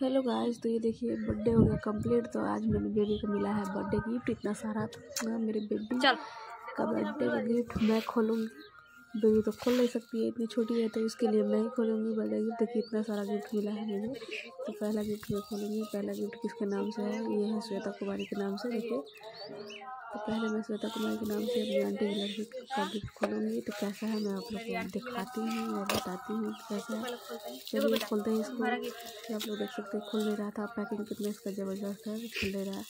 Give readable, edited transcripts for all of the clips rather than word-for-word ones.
Hello guys, तो ये देखिए बर्थडे हो गया कंप्लीट। तो आज मेरे बेबी को मिला है बर्थडे गिफ्ट। इतना सारा मेरे बेबी का बर्थडे का गिफ्ट मैं खोलूँगी। बेबी तो खोल नहीं सकती है, इतनी छोटी है, तो इसके लिए मैं ही खोलूँगी बर्थडे गिफ्ट। देखिए इतना सारा गिफ्ट मिला है मुझे। तो पहला गिफ्ट मैं खोलूँगी। पहला गिफ्ट किसके नाम से है? ये है श्वेता कुमारी के नाम से। देखिए तो पहले मैं श्वेता कुमारी के नाम से अपनी आंटी की लड़की का गिफ्ट खोलूँगी। तो कैसा है मैं आप लोग को दिखाती हूँ और बताती हूँ कैसा है। चलिए खोलते हैं इसको। आप लोग देख सकते हैं खुल नहीं रहा था। पैकिंग कितना इसका ज़बरदस्त है, खुल नहीं रहा है।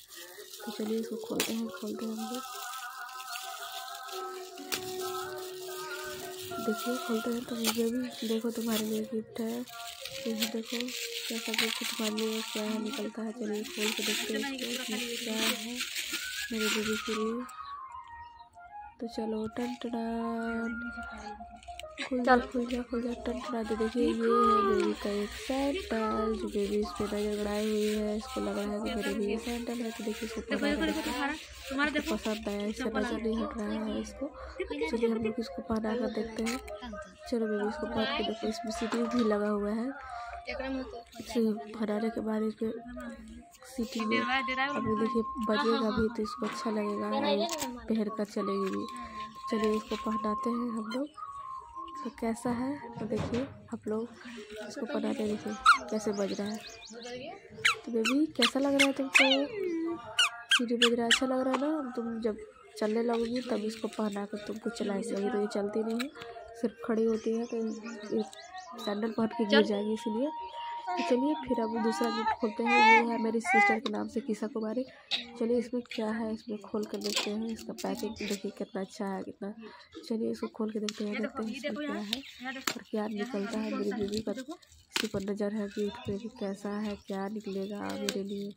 तो चलिए इसको खोलते हैं हम लोग। देखिए खोलते हैं। तो बेबी देखो तुम्हारे लिए गिफ्ट है। ये देखो कैसा गिफ्ट तुम्हारे लिए क्या है निकलता है। चलिए खोल के देखते हैं इसको क्या है मेरे बेबी के लिए। तो चलो टन टन खुल जा टन टना। तो देखिए ये है बेबी का एक सैंडल जो बेबी इस पे नजर गड़ाई हुई है। इसको लग रहा है कि मेरे लिए सैंडल है। तो देखिए इसको पसंद आया, इससे नजर नहीं हट रहा है इसको। चलिए हम लोग इसको पहना कर देखते हैं। चलो बेबी इसको पहन के देखो। इसमें सीटी भी लगा हुआ है। इसे पहनाने के बाद इसमें सीटी में अभी देखिए बजेगा भी तो इसको अच्छा लगेगा, पहन कर चलेगी भी। चलिए इसको पहनाते हैं हम लोग। तो कैसा है तो देखिए आप लोग इसको पहनाते देखिए कैसे बज रहा है। तो बेबी कैसा लग रहा है तुमको? सीटी बज रहा है, अच्छा लग रहा है ना? तुम जब चलने लगोगी तब इसको पहना कर तुमको चलाई सकेगी। तो ये चलती नहीं है, सिर्फ खड़ी होती है। तो ये सैंडल पहन के गिर जाएगी इसलिए। तो चलिए फिर अब दूसरा गिफ्ट खोलते हैं। ये है मेरी सिस्टर के नाम से किसा कुमारी। चलिए इसमें क्या है इसमें खोल कर देखते हैं। इसका पैकिंग देखिए कितना अच्छा है कितना। चलिए इसको खोल के देखते हैं इसमें क्या है और क्या निकलता है। मेरी बेबी का इसी पर नज़र है गिफ्ट पे कि कैसा है क्या निकलेगा मेरे लिए।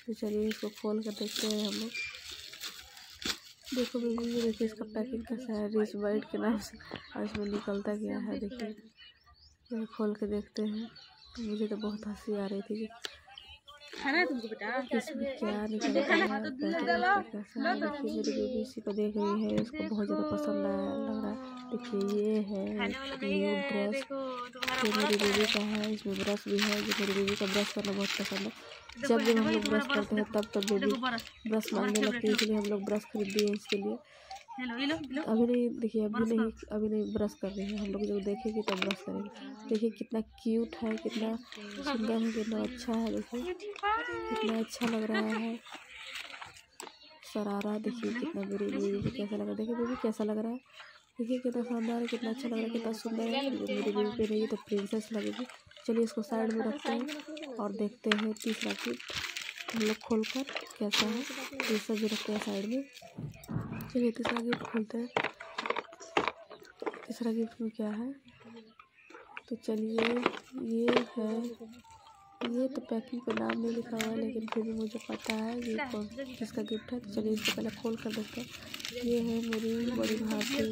तो चलिए इसको खोल कर देखते हैं हम लोग। देखो बेबी ये देखिए इसका पैकिंग कैसा है, रिच वाइट के नाम से। और इसमें निकलता क्या है देखिए। खोल के देखते हैं। तो मुझे तो बहुत हंसी आ रही थी खाना तुमको बेटा इसमें क्या निकलता है कैसा है। देखिए मेरी बेबी इसी को देख रही है, इसको बहुत ज़्यादा पसंद आया लग रहा है। देखिए ये है न्यू ड्रेस जो मेरी बेबी का है। इसमें ब्रश भी है जो मेरी बेबी का ब्रश करना बहुत पसंद है। जब हम लोग ब्रश करते हैं तब बेबी ब्रश मांगने लगती है, इसलिए हम लोग ब्रश खरीद दिए इसके लिए। अभी नहीं देखिए अभी नहीं ब्रश कर रही है। हम लोग जब देखेंगे तब ब्रश करेंगे। देखिए कितना क्यूट है, कितना सुंदर है, कितना अच्छा है। देखिए कितना अच्छा लग रहा है शरारा। देखिए कितना मेरी बेबी को कैसा लग रहा है। देखिए बेबी कैसा लग रहा है। देखिए कितना शानदार है, कितना अच्छा लग रहा है, कितना सुंदर है। जो मेरी बेबी पे रही तो प्रिंसेस लगेगी। चलिए इसको साइड में रखते हैं और देखते हैं तीसरा गिफ्ट हम लोग खोल कर कैसा है। ये सब भी रखते हैं साइड में। चलिए तीसरा गिफ्ट खोलते हैं। तीसरा गिफ्ट में क्या है तो चलिए ये है। ये तो पैकिंग पे नाम नहीं लिखा हुआ है लेकिन फिर भी मुझे पता है ये कौन किसका गिफ्ट है। तो चलिए इसको पहले खोल कर देखते हैं। ये है मेरी बड़ी भाभी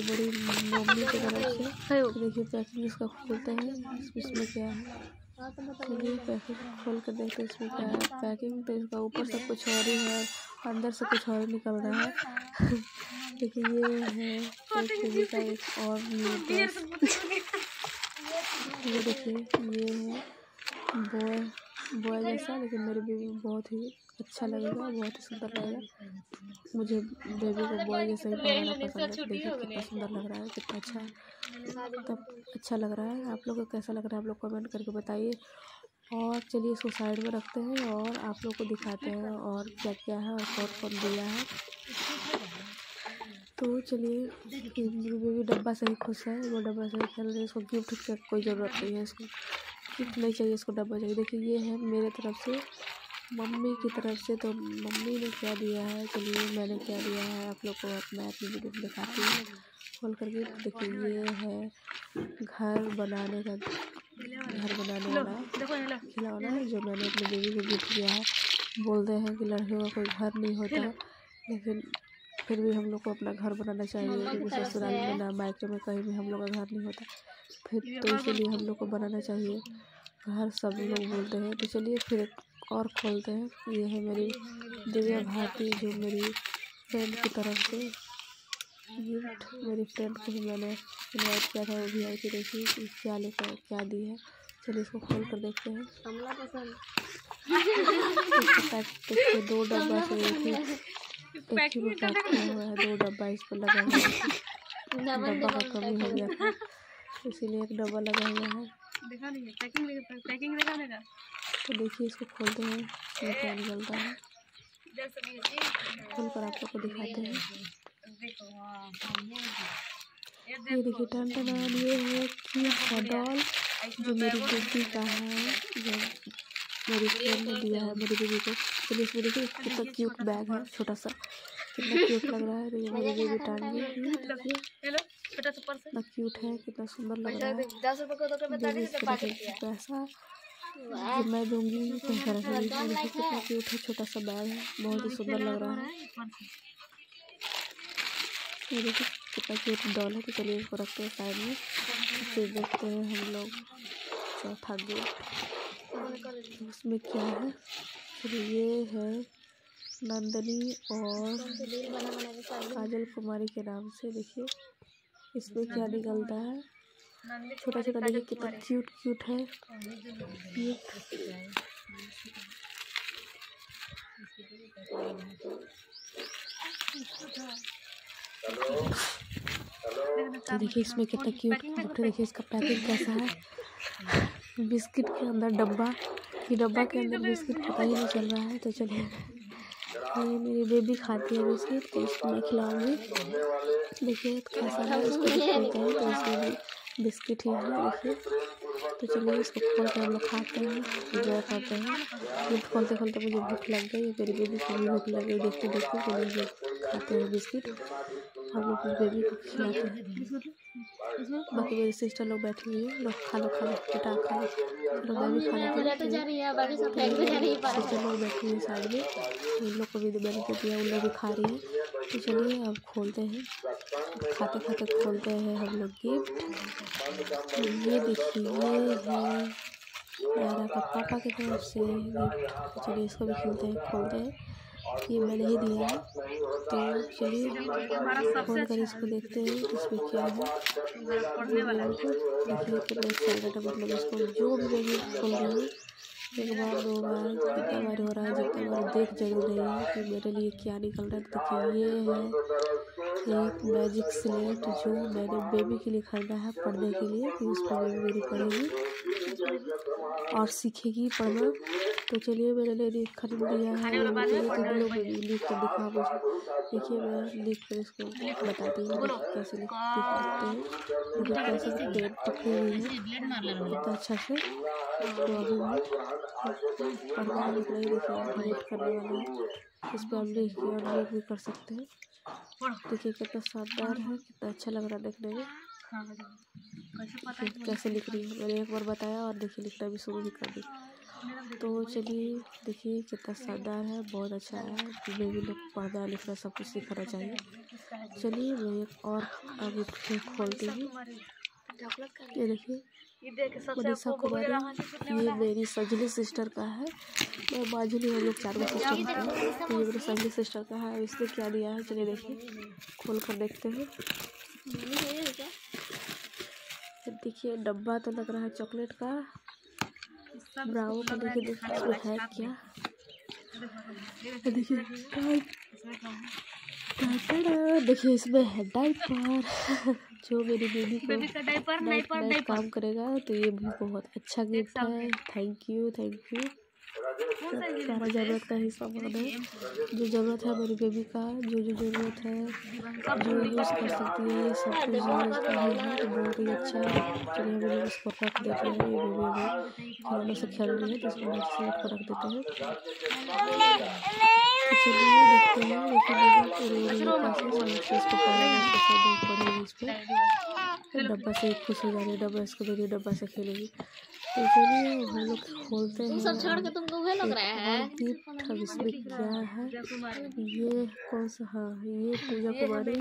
बड़ी मम्मी की तरफ से। तो देखिए पैकिंग इसका खोलते हैं इसमें क्या है। चलिए पैकिंग खोल कर देखते हैं इसमें क्या है। पैकिंग तो इसका ऊपर से कुछ और ही है, अंदर से कुछ और निकल रहा है। देखिए ये है बेबी का एक और न्यू ड्रेस। ये देखिए ये है बॉय जैसा, लेकिन मेरी बेबी बहुत ही अच्छा लगेगा, बहुत ही सुंदर लगेगा। मुझे बेबी को बॉय जैसा ही पहनाना पसंद है। देखिए कितना सुंदर लग रहा है, कितना अच्छा है, तब अच्छा लग रहा है। आप लोग को कैसा लग रहा है आप लोग कमेंट करके बताइए। और चलिए इसको साइड में रखते हैं और आप लोग को दिखाते हैं और क्या क्या है और कौन कौन दिया है। तो चलिए मेरी बेबी डब्बा से ही खुश है, वो डब्बा से ही खेल रही है। इसको गिफ्ट की कोई ज़रूरत नहीं है, इसको गिफ्ट नहीं चाहिए, इसको डब्बा चाहिए। देखिए ये है मेरे तरफ से मम्मी की तरफ से। तो मम्मी ने क्या दिया है चलिए मैंने क्या दिया है आप लोग को मैं अपनी वीडियो में दिखाती हूँ खोल कर गिफ्ट। देखिए ये है घर बनाने वाला खिलौना जो मैंने अपनी बेबी को गिफ्ट किया है। बोलते हैं कि लड़कियों का कोई घर नहीं होता है, लेकिन फिर भी हम लोग को अपना घर बनाना चाहिए क्योंकि ससुराल में ना मायके में कहीं भी हम लोग का घर नहीं होता फिर, तो इसीलिए हम लोग को बनाना चाहिए घर, सब लोग बोलते हैं। तो चलिए फिर एक और खोलते हैं। ये है मेरी दिव्या भारती जो मेरी फ्रेंड की तरफ से गिफ्ट। मेरी फ्रेंड को भी मैंने इन्वाइट किया था, वो भी आई थी। देखिए क्या लेकर क्या दी है। चलिए इसको खोल कर देखते हैं। कमला पसंद देखिए 2 डब्बा से एक ही पैक किया हुआ है। 2 डब्बा इस पर लगा हुआ है। डब्बा का कमी हो गया था इसीलिए एक डब्बा लगा हुआ है। तो देखिए इसको खोलते हैं, इसमें क्या निकलता है। खोल कर आप लोग को दिखाते हैं। ये देखिए टन ये है कि डॉल जो मेरी बेटी का है, जो मेरी फ्रेंड ने दिया है मेरी बेबी को। चलिए इसमें देखिए कितना क्यूट बैग है, छोटा सा, कितना क्यूट लग रहा है। तो ये मेरी बेबी टांगी कितना क्यूट है, कितना सुंदर लग रहा है। पैसा जो मैं दूंगी पैसा रखेगी। देखिए कितना क्यूट है, छोटा सा बैग है, बहुत ही सुंदर लग रहा है। ये देखिए कितना क्यूट डॉल है। तो चलिए इसको रखते हैं साइड में, फिर देखते हैं हम लोग चौथा गिफ्ट उसमें क्या है। फिर ये है नंदनी और काजल कुमारी के नाम से। देखिए इसमें क्या निकलता है, छोटा छोटा। देखिए कितना क्यूट क्यूट है ये। देखिए इसमें कितना क्यूट गिफ्ट। देखिए इसका पैकिंग कैसा है, बिस्किट के अंदर डब्बा, ये डब्बा के अंदर बिस्किट पता ही नहीं चल रहा है। तो चलिए ये मेरी बेबी खाती है बिस्किट, तो इसको मैं खिलाऊंगी। देखिए कैसा है, इसको खोलते हैं तो इसमें भी बिस्किट ही है। देखिए तो चलिए इसको खोल कर हम लोग खाते हैं, एंजॉय करते हैं। गिफ्ट खोलते खोलते मुझे भूख लग गई, मेरी बेबी को भी भूख लग गई। देखते देखते चलिए खाते हैं बिस्किट, हम लोग बेबी को खिलाते हैं। बाकी मेरी सिस्टर लोग बैठी हुई है, लोग खा लो बेटा खा लो। चलो मैं भी खा लेती हूँ। सिस्टर लोग बैठी हुई साइड में, उन लोग को भी मैंने दे दिया, उन लोग भी खा रही है। तो चलिए अब खोलते हैं, खाते खाते खोलते हैं हम लोग गिफ्ट। ये देखिए ये है यारा का पापा की तरफ से गिफ्ट। तो चलिए इसको भी खोलते हैं। ये मैंने ही दिया है। तो चलिए खोल कर इसको देखते हैं इसमें क्या है। देखिए कितना एक्साइटेड है, मतलब इसको जो भी मैं खोल रही हूँ 1 बार 2 बार जितना बार हो रहा है, जितना बार देख जरूर रही है कि मेरे लिए क्या निकल रहा है। देखिए ये है एक मैजिक स्लेट जो मैंने बेबी के लिए खरीदा है पढ़ने के लिए, कि उस पर बेबी मेरी पढ़ेगी और सीखेगी पढ़ना। तो चलिए मैंने खरीद लिया है बेबी के लिए। तो लोग लिख कर दिखा मुझे। देखिए मैं लिख कर इसको बताती हूँ कैसे लिखते हैं। मुझे कैसे पेन पकड़ी हुई है कितना अच्छा से। तो अभी मैं पढ़ने वाली लिख रही, देखिए वेट करने वाली है। इस पर हम लिख के और रीड भी कर सकते हैं। देखिए कितना शानदार है, कितना अच्छा लग रहा है देखने में। कैसे लिख रही है मैंने एक बार बताया, और देखिए लिखना भी शुरू भी कर दी। तो चलिए देखिए कितना शानदार है, बहुत अच्छा है। बेबी लोग पढ़ना लिखना सब कुछ सीखना चाहिए। चलिए मैं एक और आगे खोलती हूँ। ये देखिए मनीषा कुमारी, ये मेरी संजली सिस्टर का है। मैं माजुली, हम लोग 4 सिस्टर हैं। तो ये मेरी संजली सिस्टर का है। इसने क्या दिया है चलिए देखिए खोल कर देखते हैं। देखिए डब्बा तो लग रहा है चॉकलेट का, ब्राउन का। देखिए इसमें है क्या, देखिए देखिए इसमें है डायपर जो मेरी बेबी को नाइट काम करेगा। तो ये भी बहुत अच्छा गिफ्ट है। थैंक यू सारा ज़रूरत का ही सामान है, जो ज़रूरत है मेरी बेबी का, जो ज़रूरत है, जो यूज़ कर सकती है, सब कुछ यूज़ का ही है। तो बहुत ही अच्छा है। चलिए हम लोग इसको रख देते हैं। ये बेबी अभी खिलौनों से खेल रही है, तो इसको नेक्स्ट सेट को रख देते हैं। तो चलिए देखते हैं। देखिए पड़ेगी इस पर, डब्बा से खुश हो जा रही है, डब्बा इसको दे रही, डब्बा से खेलेगी। तो चलिए हम लोग खोलते हैं। सब छोड़ के तुमको वही लग रहा है गिफ्ट अब इसमें क्या है, ये कौन सा, हाँ ये पूजा कुमारी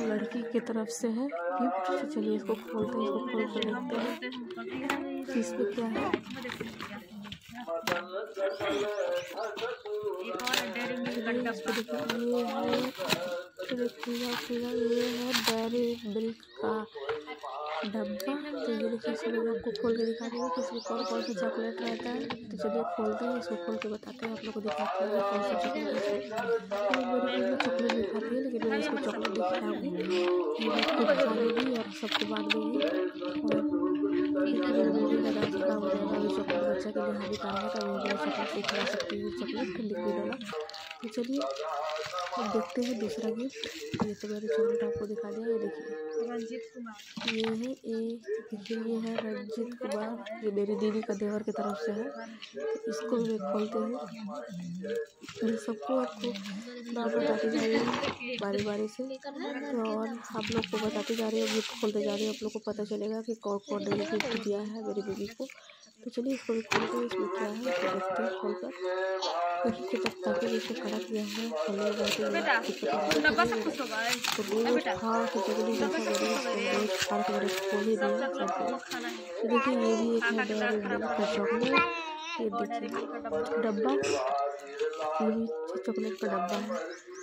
लड़की की तरफ से है गिफ्ट। तो चलिए इसको खोलते हैं, इसको खोल कर देखते हैं इसमें क्या है। ये है डेयरी मिल्क का डब्बा। तो ये देखिए इसमें मैं आपको खोल के दिखा दूँगी कि इसमें कौन कौन सा चॉकलेट रहता है। तो चलिए खोलते हैं, इसको खोल के बताते हैं, आप लोग को दिखाते हैं कौन सा चॉकलेट है। तो मेरी मम्मी चॉकलेट भी खाती है, लेकिन मैं इसको चॉकलेट नहीं खिलाऊँगी, ये खुद खा लूँगी और सबको बांट दूँगी। और मेरी मम्मी का डांस काम हो जाएगा, अभी चॉकलेट बच्चा के लिए हानिकारक है, तो मैं चॉकलेट नहीं खिला सकती हूँ, चॉकलेट लिक्विड वाला। तो चलिए अब देखते हैं दूसरा गिफ्ट। ये तो मैंने चॉकलेट आपको दिखा दिया। ये देखिए रंजीत कुमार, ये है, ये देखिए ये है रंजीत कुमार, ये मेरी दीदी का देवर की तरफ से है। तो इसको भी मैं खोलते हैं, ये सबको आपको नाम बताती जा रही हूँ बारी बारी से। तो और आप लोग को बताती जा रही हूँ, गिफ्ट खोलते जा रही हूँ, आप लोग को पता चलेगा कि कौन कौन ने गिफ्ट दिया है मेरी बीबी को। तो चलिए इसको भी खोलते हैं, इसमें क्या है तो देखते हैं खोल कर। देखिए जब तक इसको कड़क गया है, खोलने में बहुत ही तो बहुत हाँ खिचड़ी जैसा मेरे रोज फाड़ के मेरे खोल ही दिया सबको। तो देखिए ये भी एक है डेयरी मिल्क का चॉकलेट। ये देखिए डब्बा, ये भी चॉकलेट का डब्बा है।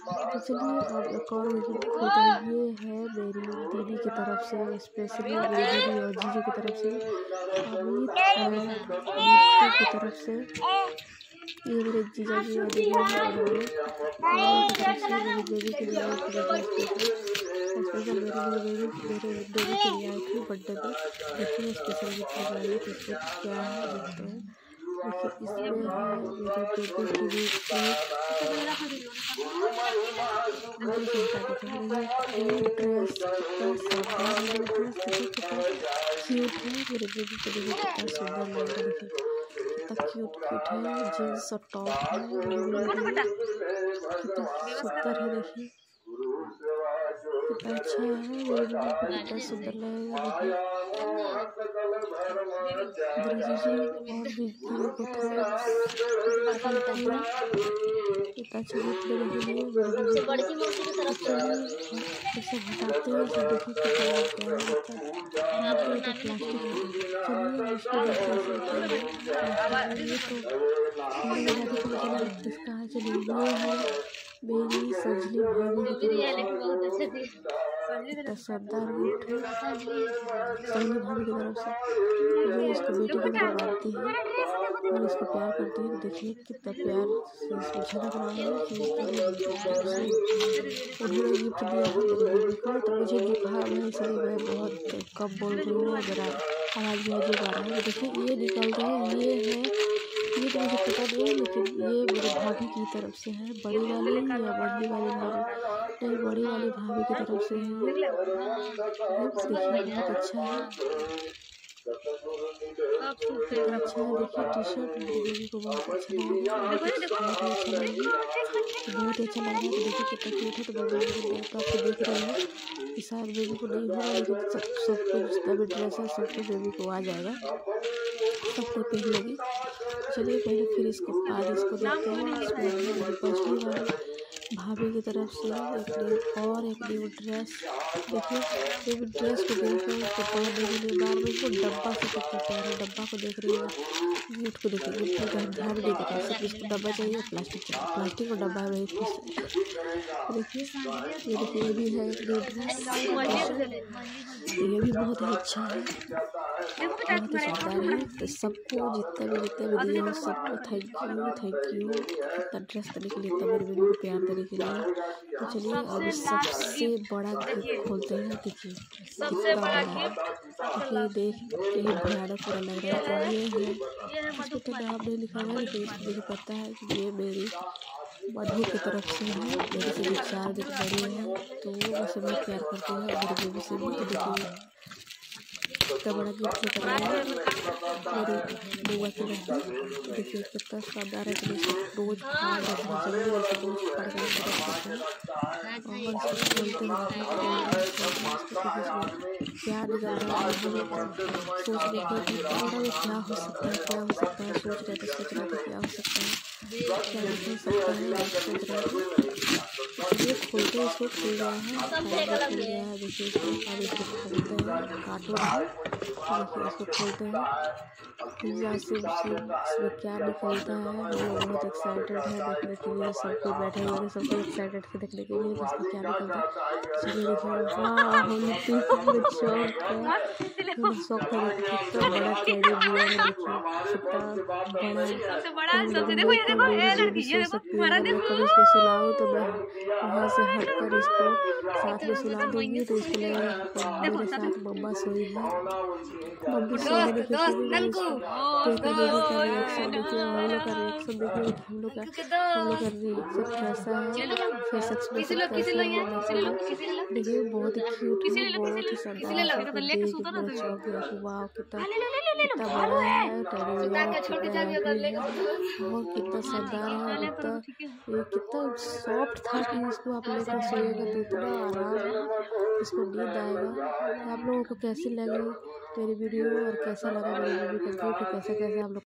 तो चलिए अब एक और गिफ्ट खोलते हैं। ये है मेरी दीदी की तरफ से, स्पेशली मेरी दीदी और जीजू की तरफ से, अमित एंड दीप्ति की तरफ से। ये मेरे जीजा जी और दीदी और की तरफ से मेरी बेबी के लिए स्पेशल मेरे बेबी के लिए आई थी बर्थडे पे। देखिए स्पेशल गिफ्ट लगाई है, तो इसमें क्या है देखते हैं। देखिए इसमें है मेरे बेबी की भी ड्रेस, क्यूट है मेरे बेबी को, देखिए कितना सुंदर लग रहा है, देखिए कितना क्यूट क्यूट है, जीन्स और टॉप है, कितना सुंदर है, देखिए कितना अच्छा है मेरे बेबी को, कितना सुंदर लगेगा। देखिए और भी को था कितना अच्छा गिफ्ट देने के लिए इसे हटाते हैं। तो देखिए कितना तो प्लास्टिक चलिए इसको इसका है। चलिए ये है मेरी सजली भाभी की शानदार गिफ्ट है सजली भाभी की तरफ से, जो इसको बेटी की तरफ मानती है और इसको प्यार करती है। देखिए कितना प्यार से झलक रहा है कि उन्होंने गिफ्ट दिया है मेरी बेबी को। तो मुझे भी कहा मैं, इसलिए मैं बहुत कम बोल रही हूँ, मेरा आवाज़ भी अजीब आ रहा है। देखिए ये निकल रहा है, ये है, ये तो मुझे पता नहीं है, लेकिन ये मेरी भाभी की तरफ से है, बड़ी वाली या बड़ी वाली भाभी, नहीं बड़ी वाली भाभी की तरफ से है। देखिए बहुत अच्छा है, कितना अच्छा है। देखिए टी शर्ट मेरी बेबी को बहुत अच्छा लगा, बहुत ही अच्छा लगा, बहुत ही अच्छा लग रहा है। तो देखिए कितना क्यूट है। तो मैं बेबी को तो आपको देख रही हूँ कि शायद बेबी को नहीं होगा, लेकिन सबको जितना भी ड्रेस है सबको बेबी को आ जाएगा, सबको पहन लेगी। चलिए पहले फिर इसको आज इसको देखते हैं। इसमें मेरी पहली बार भाभी की तरफ से एक न्यू ड्रेस। देखिए बेबी ड्रेस को देख रहे हैं, उसको पहनने के लिए बार बार इसको डब्बा से कितना प्यार है, डब्बा को देख रही है, गिफ्ट को देखिए, गिफ्ट का ध्यान नहीं देता है, सिर्फ इसको डब्बा चाहिए, प्लास्टिक चाहिए, प्लास्टिक और डब्बा है वही खुश है। देखिए ये भी है एक न्यू ड्रेस, ये भी बहुत ही अच्छा है, बहुत ही शानदार है। तो सबको जितने भी दिए हैं सबको थैंक यू इतना ड्रेस देने के लिए, इतना मेरी बेबी को प्यार देने के लिए। तो चलिए अब सबसे बड़ा गिफ्ट खोलते हैं। देखिए कितना बड़ा है, देखिए देख के ही भयानक पूरा लग रहा है। तो ये है, इसको तो नाम नहीं लिखा हुआ है, लेकिन मुझे पता है कि ये मेरी मधु की तरफ से है, मेरे से भी 4 दिन बड़ी है, तो वो मुझसे बहुत प्यार करती है मेरी बेबी से भी। तो देखिए कितना बड़ा गिफ्ट लेकर आया है मेरी बुआ की लड़की। देखिए कितना शानदार है, कि रोज फाड़ देते हैं, जल्दी जैसे रोज फाड़ कर रखते हैं और इसको खोलते हैं, क्या निकल रहा है सोच रहे थे कि क्या हो सकता है, क्या हो सकता है, सोच रहे थे क्या हो सकता है, क्या हो सकता है, सोच रहे थे। ये खोलते इसको खुल गया है, खुल गया है। देखिए इसको अब इसको खोलते हैं, कार्टून है देखिए इसको खोलते हैं, यहाँ से इसमें क्या निकलता है। हम लोग बहुत एक्साइटेड है देखने के लिए, सब कोई बैठे हुए हैं, सबको एक्साइटेड है देखने के लिए इसमें क्या निकलता है। चलिए देखिए, वाह शौक है देखिए कितना बड़ा टेडी बियर है, देखिए कितना बड़ा है। सबसे देखो ये देखो ये लड़की ये देखो तुम्हारा देखो। कभी इसको सुलाऊं तो मैं वहाँ से हटकर इसको साथ में सुला दूंगी, तो इसको लगेगा मेरे साथ मम्मा सोई है, मम्मी सोने की खुशी में इसको। तो इसका बेबी का रिएक्शन देखिए, हम लोग का रिएक्शन देखिए, हम लोग का रिएक्शन कैसा है, फिर सच में सब कैसा है। देखिए बहुत ही क्यूट है, बहुत ही शानदार देख पूरा चौक गया कि वाह कितना बड़ा है टेडी बियर, और कितना शानदार है, ये कितना सॉफ्ट था कि इसको आप लेकर सोइएगा तो इतना आराम इसको नींद आएगा। आप लोगों को कैसी लगी मेरी वीडियो और कैसा लगा मेरी वीडियो का गिफ्ट, कैसे कैसे आप लोग